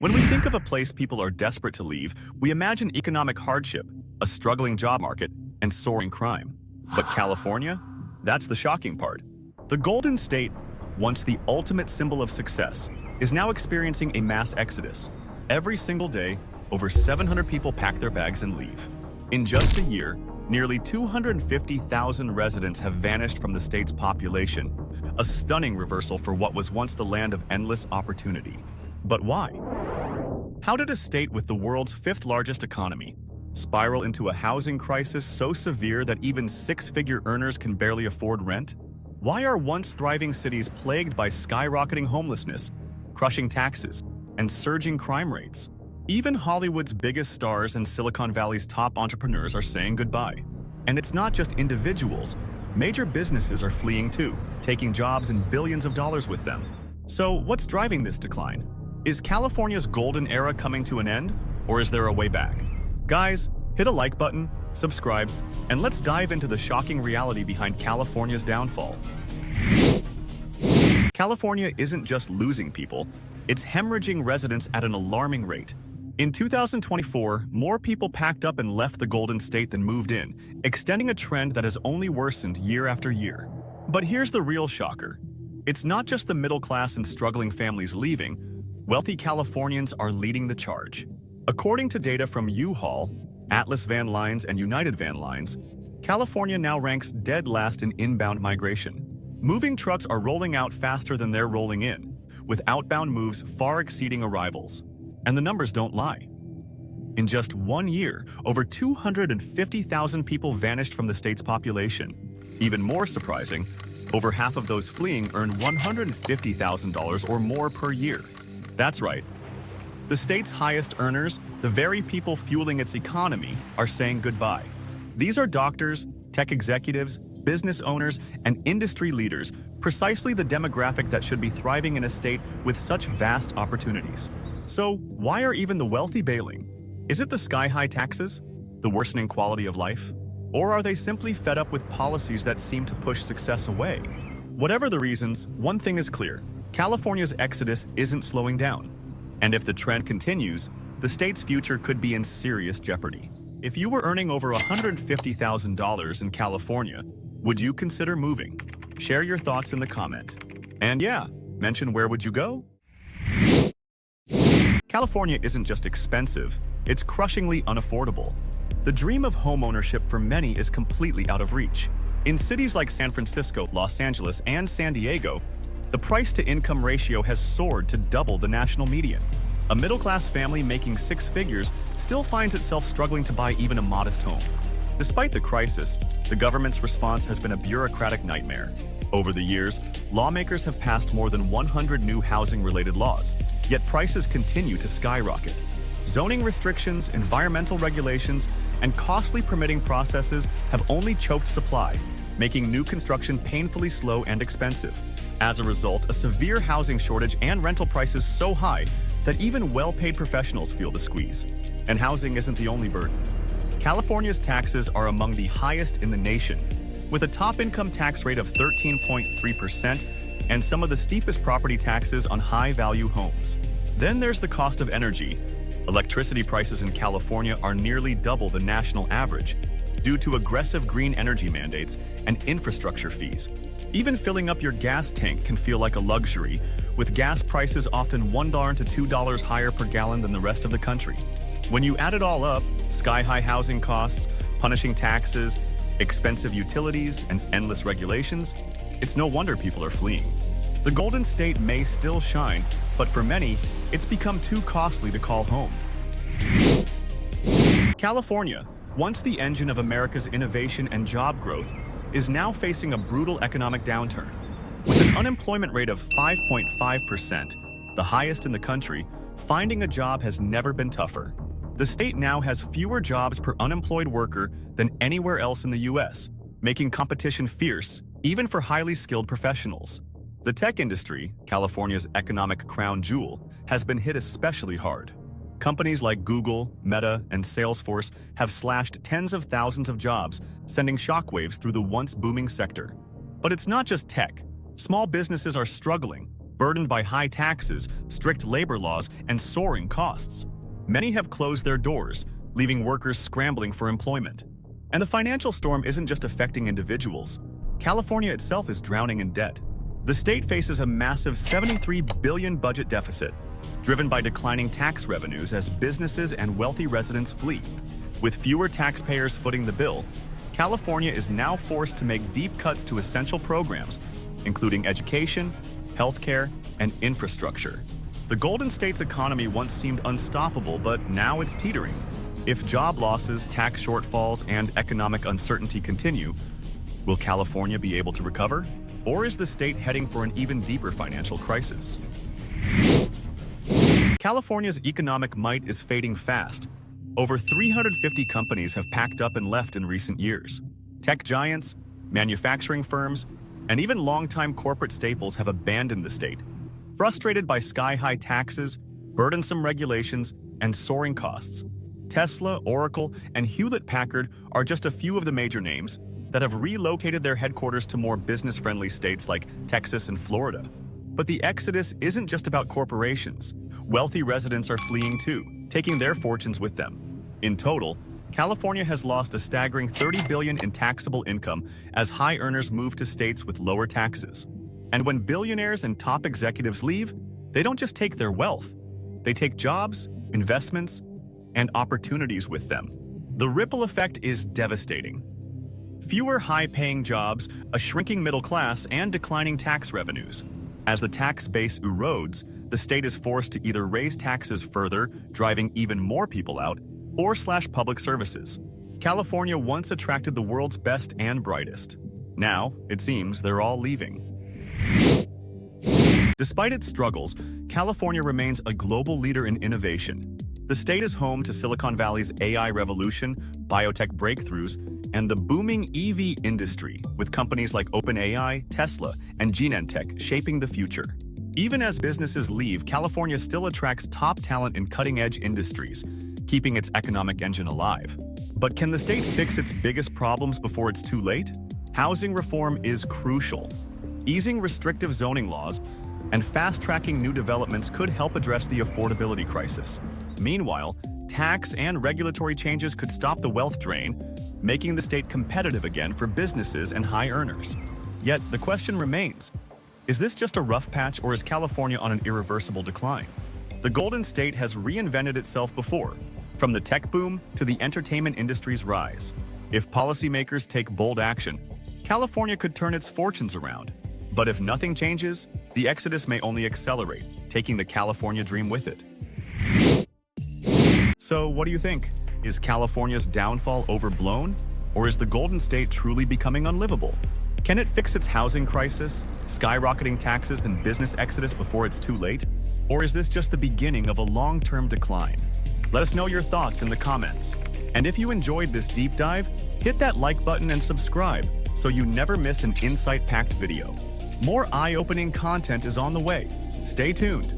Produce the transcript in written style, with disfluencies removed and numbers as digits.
When we think of a place people are desperate to leave, we imagine economic hardship, a struggling job market, and soaring crime. But California? That's the shocking part. The Golden State, once the ultimate symbol of success, is now experiencing a mass exodus. Every single day, over 700 people pack their bags and leave. In just a year, nearly 250,000 residents have vanished from the state's population, a stunning reversal for what was once the land of endless opportunity. But why? How did a state with the world's fifth largest economy spiral into a housing crisis so severe that even six-figure earners can barely afford rent? Why are once thriving cities plagued by skyrocketing homelessness, crushing taxes, and surging crime rates? Even Hollywood's biggest stars and Silicon Valley's top entrepreneurs are saying goodbye. And it's not just individuals. Major businesses are fleeing too, taking jobs and billions of dollars with them. So what's driving this decline? Is California's golden era coming to an end, or is there a way back? Guys, hit a like button, subscribe, and let's dive into the shocking reality behind California's downfall. California isn't just losing people, it's hemorrhaging residents at an alarming rate. In 2024, more people packed up and left the Golden State than moved in, extending a trend that has only worsened year after year. But here's the real shocker. It's not just the middle class and struggling families leaving. Wealthy Californians are leading the charge. According to data from U-Haul, Atlas Van Lines, and United Van Lines, California now ranks dead last in inbound migration. Moving trucks are rolling out faster than they're rolling in, with outbound moves far exceeding arrivals. And the numbers don't lie. In just 1 year, over 250,000 people vanished from the state's population. Even more surprising, over half of those fleeing earn $150,000 or more per year. That's right. The state's highest earners, the very people fueling its economy, are saying goodbye. These are doctors, tech executives, business owners, and industry leaders, precisely the demographic that should be thriving in a state with such vast opportunities. So, why are even the wealthy bailing? Is it the sky-high taxes? The worsening quality of life? Or are they simply fed up with policies that seem to push success away? Whatever the reasons, one thing is clear. California's exodus isn't slowing down. And if the trend continues, the state's future could be in serious jeopardy. If you were earning over $150,000 in California, would you consider moving? Share your thoughts in the comment. And yeah, mention where would you go? California isn't just expensive, it's crushingly unaffordable. The dream of homeownership for many is completely out of reach. In cities like San Francisco, Los Angeles, and San Diego, the price-to-income ratio has soared to double the national median. A middle-class family making six figures still finds itself struggling to buy even a modest home. Despite the crisis, the government's response has been a bureaucratic nightmare. Over the years, lawmakers have passed more than 100 new housing-related laws, yet prices continue to skyrocket. Zoning restrictions, environmental regulations, and costly permitting processes have only choked supply, making new construction painfully slow and expensive. As a result, a severe housing shortage and rental prices so high that even well-paid professionals feel the squeeze. And housing isn't the only burden. California's taxes are among the highest in the nation, with a top income tax rate of 13.3% and some of the steepest property taxes on high-value homes. Then there's the cost of energy. Electricity prices in California are nearly double the national average due to aggressive green energy mandates and infrastructure fees. Even filling up your gas tank can feel like a luxury, with gas prices often $1 to $2 higher per gallon than the rest of the country. When you add it all up, sky-high housing costs, punishing taxes, expensive utilities, and endless regulations, it's no wonder people are fleeing. The Golden State may still shine, but for many, it's become too costly to call home. California, once the engine of America's innovation and job growth, is now facing a brutal economic downturn. With an unemployment rate of 5.5%, the highest in the country, finding a job has never been tougher. The state now has fewer jobs per unemployed worker than anywhere else in the U.S., making competition fierce, even for highly skilled professionals. The tech industry, California's economic crown jewel, has been hit especially hard. Companies like Google, Meta, and Salesforce have slashed tens of thousands of jobs, sending shockwaves through the once booming sector. But it's not just tech. Small businesses are struggling. burdened by high taxes, strict labor laws, and soaring costs. Many have closed their doors, leaving workers scrambling for employment. And the financial storm isn't just affecting individuals. California itself is drowning in debt. The state faces a massive $73 billion budget deficit, driven by declining tax revenues as businesses and wealthy residents flee. With fewer taxpayers footing the bill, California is now forced to make deep cuts to essential programs, including education, healthcare, and infrastructure. The Golden State's economy once seemed unstoppable, but now it's teetering. If job losses, tax shortfalls, and economic uncertainty continue, will California be able to recover? Or is the state heading for an even deeper financial crisis? California's economic might is fading fast. Over 350 companies have packed up and left in recent years. Tech giants, manufacturing firms, and even longtime corporate staples have abandoned the state, frustrated by sky-high taxes, burdensome regulations, and soaring costs. Tesla, Oracle, and Hewlett-Packard are just a few of the major names that have relocated their headquarters to more business-friendly states like Texas and Florida. But the exodus isn't just about corporations. Wealthy residents are fleeing too, taking their fortunes with them. In total, California has lost a staggering $30 billion in taxable income as high earners move to states with lower taxes. And when billionaires and top executives leave, they don't just take their wealth. They take jobs, investments, and opportunities with them. The ripple effect is devastating. Fewer high-paying jobs, a shrinking middle class, and declining tax revenues. As the tax base erodes, the state is forced to either raise taxes further, driving even more people out, or slash public services. California once attracted the world's best and brightest. Now, it seems they're all leaving. Despite its struggles, California remains a global leader in innovation. The state is home to Silicon Valley's AI revolution, biotech breakthroughs, and the booming EV industry, with companies like OpenAI, Tesla, and Genentech shaping the future. Even as businesses leave, California still attracts top talent in cutting-edge industries, keeping its economic engine alive. But can the state fix its biggest problems before it's too late? Housing reform is crucial. Easing restrictive zoning laws and fast-tracking new developments could help address the affordability crisis. Meanwhile, tax and regulatory changes could stop the wealth drain, making the state competitive again for businesses and high earners. Yet, the question remains, is this just a rough patch, or is California on an irreversible decline? The Golden State has reinvented itself before, from the tech boom to the entertainment industry's rise. If policymakers take bold action, California could turn its fortunes around. But if nothing changes, the exodus may only accelerate, taking the California dream with it. So, what do you think? Is California's downfall overblown? Or is the Golden State truly becoming unlivable? Can it fix its housing crisis, skyrocketing taxes, and business exodus before it's too late? Or is this just the beginning of a long-term decline? Let us know your thoughts in the comments. And if you enjoyed this deep dive, hit that like button and subscribe so you never miss an insight-packed video. More eye-opening content is on the way. Stay tuned.